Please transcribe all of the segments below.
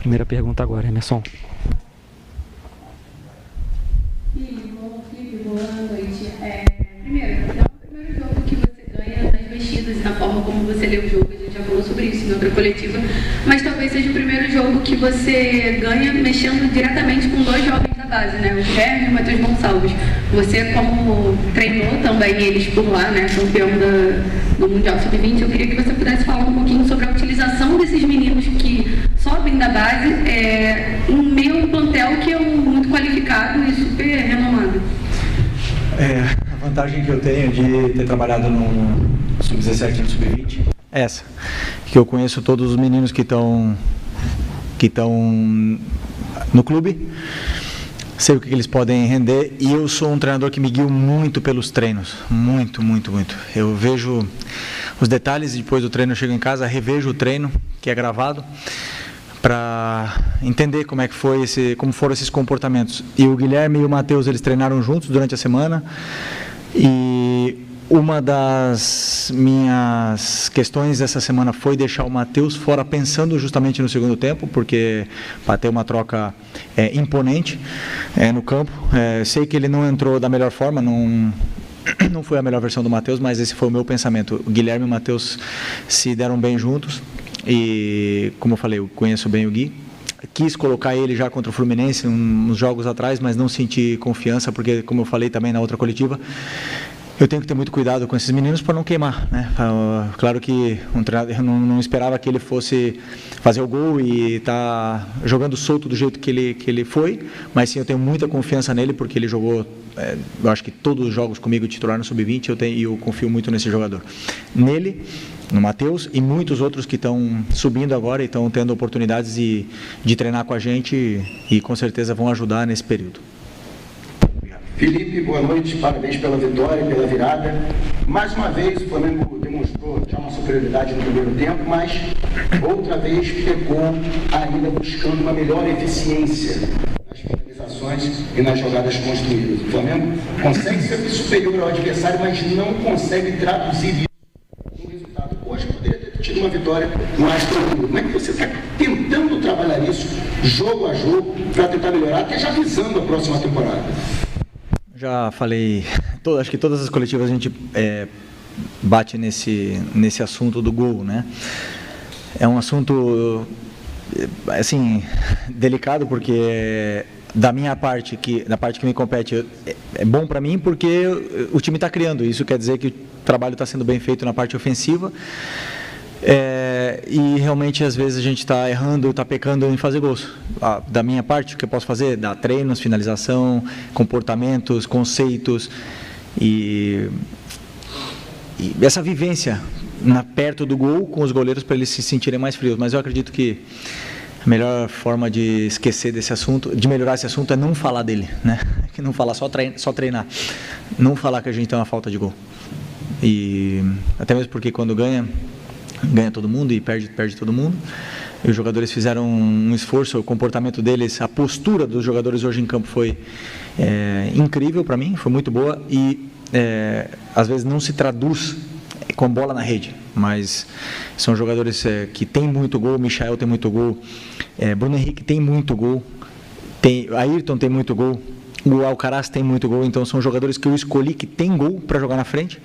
Primeira pergunta agora, Emerson. Felipe, boa noite. Primeiro, não é o primeiro jogo que você ganha nas mexidas e na forma como você lê o jogo, a gente já falou sobre isso em outra coletiva, mas talvez seja o primeiro jogo que você ganha mexendo diretamente com dois jovens da base, né? O Guilherme e o Matheus Gonçalves. Você, como treinou também eles por lá, né? Campeão do Mundial Sub-20, eu queria que você pudesse falar um pouquinho sobre a utilização desses meninos que sobem da base no meio plantel que é muito qualificado e super renomado. A vantagem que eu tenho de ter trabalhado no Sub-17 e no Sub-20 é essa, que eu conheço todos os meninos que estão no clube, sei o que eles podem render, e eu sou um treinador que me guio muito pelos treinos, muito. Eu vejo os detalhes e depois do treino eu chego em casa, revejo o treino, que é gravado, para entender como foram esses comportamentos. E o Guilherme e o Matheus, eles treinaram juntos durante a semana, e uma das minhas questões essa semana foi deixar o Matheus fora pensando justamente no segundo tempo, porque para ter uma troca imponente no campo. Sei que ele não entrou da melhor forma, não foi a melhor versão do Matheus, mas esse foi o meu pensamento. O Guilherme e o Matheus se deram bem juntos e, como eu falei, eu conheço bem o Gui. Quis colocar ele já contra o Fluminense uns jogos atrás, mas não senti confiança, porque, como eu falei também na outra coletiva, eu tenho que ter muito cuidado com esses meninos para não queimar, né? Claro que eu não esperava que ele fosse fazer o gol e estar jogando solto do jeito que ele foi, mas sim, eu tenho muita confiança nele, porque ele jogou, eu acho que todos os jogos comigo titular no Sub-20, e eu confio muito nesse jogador. Nele, no Matheus e muitos outros que estão subindo agora e estão tendo oportunidades de treinar com a gente e com certeza vão ajudar nesse período. Felipe, boa noite, parabéns pela vitória, pela virada. Mais uma vez o Flamengo demonstrou já uma superioridade no primeiro tempo, mas outra vez pecou ainda buscando uma melhor eficiência nas finalizações e nas jogadas construídas. O Flamengo consegue ser superior ao adversário, mas não consegue traduzir isso no resultado. Hoje poderia ter tido uma vitória mais tranquila. Como é que você está tentando trabalhar isso, jogo a jogo, para tentar melhorar, até já visando a próxima temporada? Já falei, acho que todas as coletivas a gente bate nesse assunto do gol, né? É um assunto, assim, delicado, porque da parte que me compete, é bom para mim porque o time está criando, isso quer dizer que o trabalho está sendo bem feito na parte ofensiva. E realmente às vezes a gente está errando, está pecando em fazer gols. Da minha parte, o que eu posso fazer? Dar treinos, finalização, comportamentos, conceitos e essa vivência perto do gol com os goleiros para eles se sentirem mais frios. Mas eu acredito que a melhor forma de esquecer desse assunto, de melhorar esse assunto, é não falar dele, né? Que não falar, só treinar, não falar que a gente tem uma falta de gol. E até mesmo porque quando ganha todo mundo e perde todo mundo. E os jogadores fizeram um esforço, o comportamento deles, a postura dos jogadores hoje em campo foi incrível para mim, foi muito boa e às vezes não se traduz com bola na rede, mas são jogadores que têm muito gol. Michael tem muito gol, Bruno Henrique tem muito gol, Ayrton tem muito gol, o Alcaraz tem muito gol, então são jogadores que eu escolhi que tem gol para jogar na frente.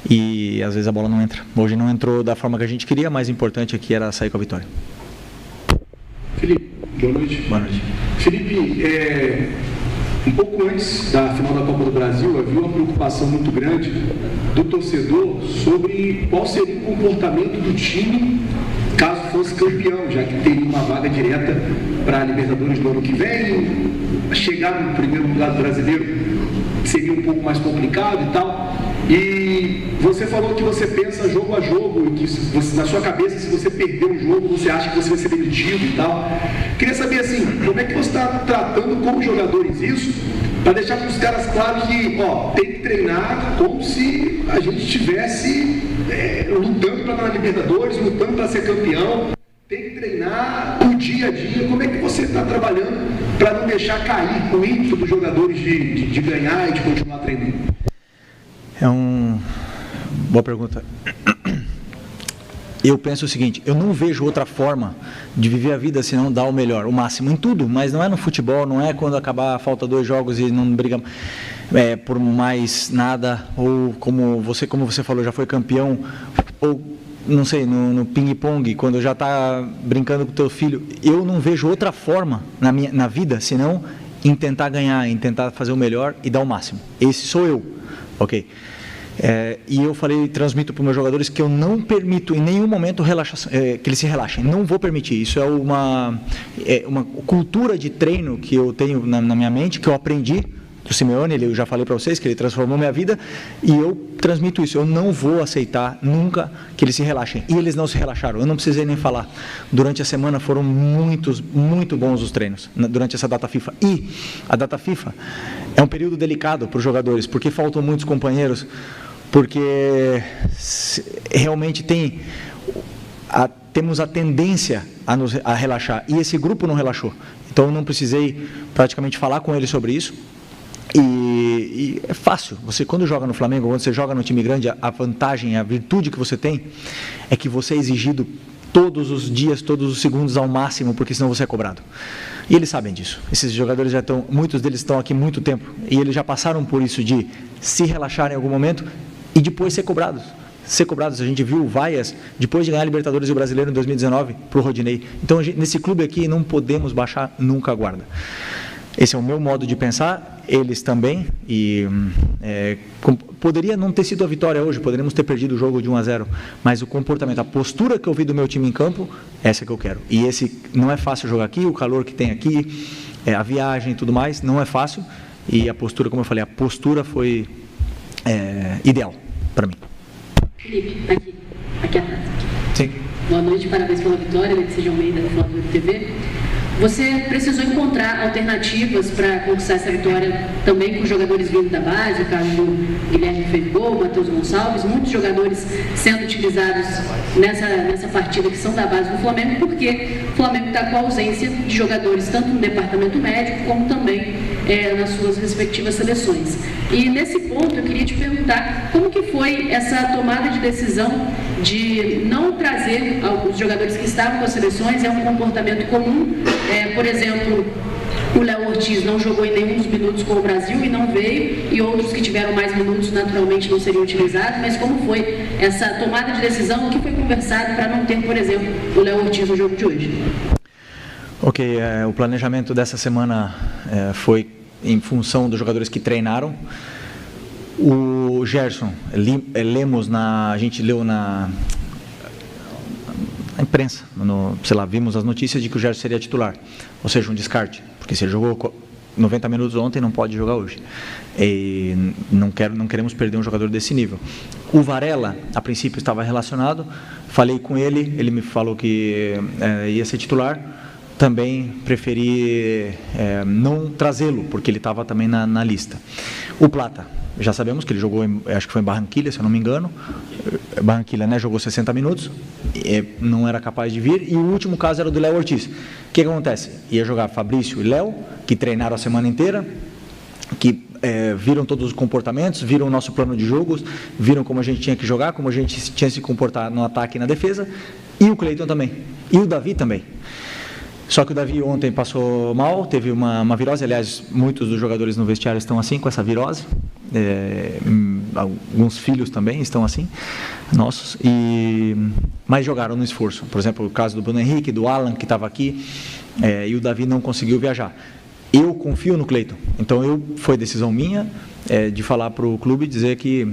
E às vezes a bola não entra. Hoje não entrou da forma que a gente queria, mas o importante aqui era sair com a vitória. Felipe, boa noite. Boa noite. Felipe, um pouco antes da final da Copa do Brasil, havia uma preocupação muito grande do torcedor sobre qual seria o comportamento do time caso fosse campeão, já que teria uma vaga direta para a Libertadores no ano que vem. Chegar no primeiro lugar do brasileiro seria um pouco mais complicado e tal. E você falou que você pensa jogo a jogo, e que você, na sua cabeça, se você perder um jogo, você acha que você vai ser demitido e tal. Queria saber assim, como é que você está tratando como jogadores isso, para deixar para os caras claros que, tem que treinar como se a gente estivesse lutando para estar na Libertadores, lutando para ser campeão. Tem que treinar o dia a dia. Como é que você está trabalhando para não deixar cair o ímpeto dos jogadores de ganhar e de continuar treinando? Boa pergunta. eu penso o seguinte, eu não vejo outra forma de viver a vida senão dar o melhor, o máximo em tudo, mas não é no futebol, não é quando acabar, falta 2 jogos e não briga por mais nada, ou como você falou, já foi campeão, ou não sei, no ping-pong, quando já está brincando com o teu filho. Eu não vejo outra forma na vida senão em tentar ganhar, em tentar fazer o melhor e dar o máximo. Esse sou eu, ok? E eu transmito para os meus jogadores que eu não permito em nenhum momento que eles se relaxem. Não vou permitir. Isso é uma cultura de treino que eu tenho na minha mente, que eu aprendi do Simeone. Eu já falei para vocês que ele transformou minha vida, e eu transmito isso. Eu não vou aceitar nunca que eles se relaxem. E eles não se relaxaram. Eu não precisei nem falar. Durante a semana foram muito bons os treinos, durante essa data FIFA. E a data FIFA é um período delicado para os jogadores, porque faltam muitos companheiros, porque realmente temos a tendência a relaxar, e esse grupo não relaxou. Então eu não precisei praticamente falar com ele sobre isso. E é fácil, você quando joga no Flamengo, quando você joga no time grande, a vantagem, a virtude que você tem é que você é exigido todos os dias, todos os segundos ao máximo, porque senão você é cobrado. E eles sabem disso. Esses jogadores muitos deles estão aqui há muito tempo, e eles já passaram por isso de se relaxar em algum momento e depois ser cobrados. A gente viu o Vaias, depois de ganhar a Libertadores e o Brasileiro em 2019, para o Rodinei. Então, nesse clube aqui, não podemos baixar nunca a guarda. Esse é o meu modo de pensar, eles também, e poderia não ter sido a vitória hoje, poderíamos ter perdido o jogo de 1-0, mas o comportamento, a postura que eu vi do meu time em campo, essa que eu quero. E não é fácil jogar aqui, o calor que tem aqui, a viagem e tudo mais, não é fácil, e a postura, como eu falei, a postura foi ideal para mim. Felipe, aqui atrás. Sim. Boa noite, parabéns pela vitória, Letícia Almeida, da Flávio TV. Você precisou encontrar alternativas para conquistar essa vitória também com jogadores vindo da base, o caso do Guilherme fez gol, o Matheus Gonçalves, muitos jogadores sendo utilizados nessa partida que são da base do Flamengo, porque o Flamengo está com a ausência de jogadores tanto no departamento médico como também nas suas respectivas seleções. E nesse ponto eu queria te perguntar como que foi essa tomada de decisão de não trazer os jogadores que estavam com as seleções. É um comportamento comum, por exemplo, o Léo Ortiz não jogou em nenhum dos minutos com o Brasil e não veio, e outros que tiveram mais minutos naturalmente não seriam utilizados, mas como foi essa tomada de decisão, o que foi conversado para não ter, por exemplo, o Léo Ortiz no jogo de hoje? Ok, o planejamento dessa semana foi em função dos jogadores que treinaram. O Gerson, a gente leu na imprensa, vimos as notícias de que o Gerson seria titular, ou seja, um descarte, porque se ele jogou 90 minutos ontem, não pode jogar hoje. E não queremos perder um jogador desse nível. O Varela, a princípio, estava relacionado, falei com ele, ele me falou que ia ser titular. Também preferi não trazê-lo, porque ele estava também na lista. O Plata, já sabemos que ele jogou, acho que foi em Barranquilla, se eu não me engano. Barranquilla, né, jogou 60 minutos, não era capaz de vir. E o último caso era do Léo Ortiz. O que acontece? Ia jogar Fabrício e Léo, que treinaram a semana inteira, que viram todos os comportamentos, viram o nosso plano de jogos, viram como a gente tinha que jogar, como a gente tinha que se comportar no ataque e na defesa. E o Cleiton também. E o Davi também. Só que o Davi ontem passou mal, teve uma virose. Aliás, muitos dos jogadores no vestiário estão assim, com essa virose. Alguns filhos também estão assim, nossos. Mas jogaram no esforço. Por exemplo, o caso do Bruno Henrique, do Alan, que estava aqui, e o Davi não conseguiu viajar. Eu confio no Cleiton. Então, foi decisão minha de falar para o clube, dizer que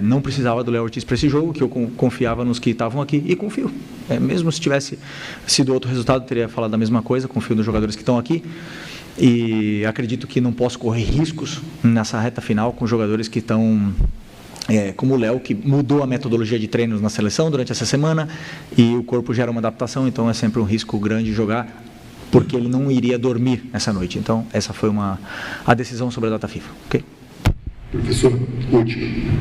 não precisava do Léo Ortiz para esse jogo, que eu confiava nos que estavam aqui, e confio. Mesmo se tivesse sido outro resultado, teria falado a mesma coisa, confio nos jogadores que estão aqui, e acredito que não posso correr riscos nessa reta final com jogadores que estão, como o Léo, que mudou a metodologia de treinos na seleção durante essa semana, e o corpo gera uma adaptação, então é sempre um risco grande jogar, porque ele não iria dormir essa noite. Então, essa foi a decisão sobre a data FIFA. Ok? Professor, último.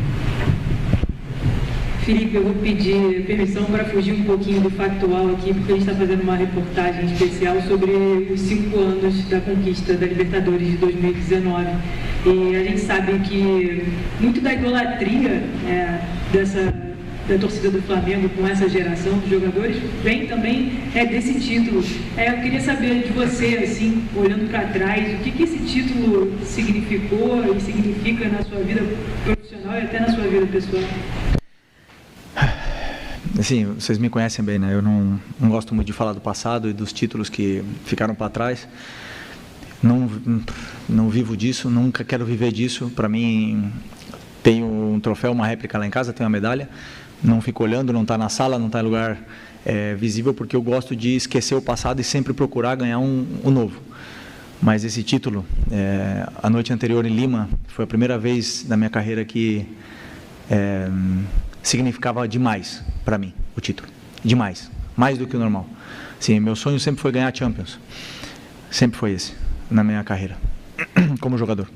Felipe, eu vou pedir permissão para fugir um pouquinho do factual aqui, porque a gente está fazendo uma reportagem especial sobre os 5 anos da conquista da Libertadores de 2019. E a gente sabe que muito da idolatria da torcida do Flamengo com essa geração de jogadores vem também desse título. Eu queria saber de você, assim, olhando para trás, o que esse título significou e significa na sua vida profissional e até na sua vida pessoal? Assim, vocês me conhecem bem, né? Eu não gosto muito de falar do passado e dos títulos que ficaram para trás. Não vivo disso, nunca quero viver disso. Para mim, tenho um troféu, uma réplica lá em casa, tenho uma medalha. Não fico olhando, não está na sala, não está em lugar visível, porque eu gosto de esquecer o passado e sempre procurar ganhar um novo. Mas esse título, a noite anterior em Lima, foi a primeira vez na minha carreira que significava demais para mim o título. Demais, mais do que o normal. Sim, meu sonho sempre foi ganhar Champions. Sempre foi esse, na minha carreira, como jogador.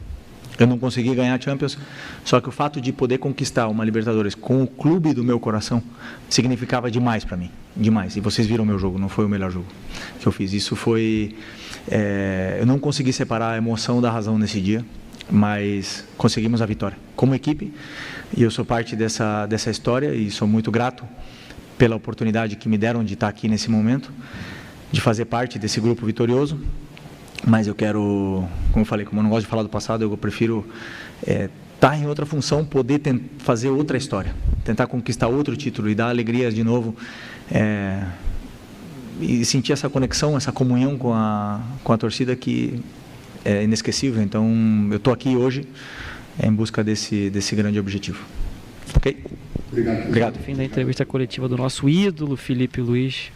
Eu não consegui ganhar Champions, só que o fato de poder conquistar uma Libertadores com o clube do meu coração significava demais para mim, demais. E vocês viram o meu jogo, não foi o melhor jogo que eu fiz. Isso foi... eu não consegui separar a emoção da razão nesse dia, mas conseguimos a vitória como equipe, e eu sou parte dessa história e sou muito grato pela oportunidade que me deram de estar aqui nesse momento, de fazer parte desse grupo vitorioso. Mas eu quero, como eu falei, como eu não gosto de falar do passado, eu prefiro estar em outra função, poder fazer outra história, tentar conquistar outro título e dar alegria de novo, e sentir essa conexão, essa comunhão com a torcida que é inesquecível. Então, eu estou aqui hoje em busca desse grande objetivo. Ok? Obrigado. Obrigado. Fim da entrevista coletiva do nosso ídolo Filipe Luís.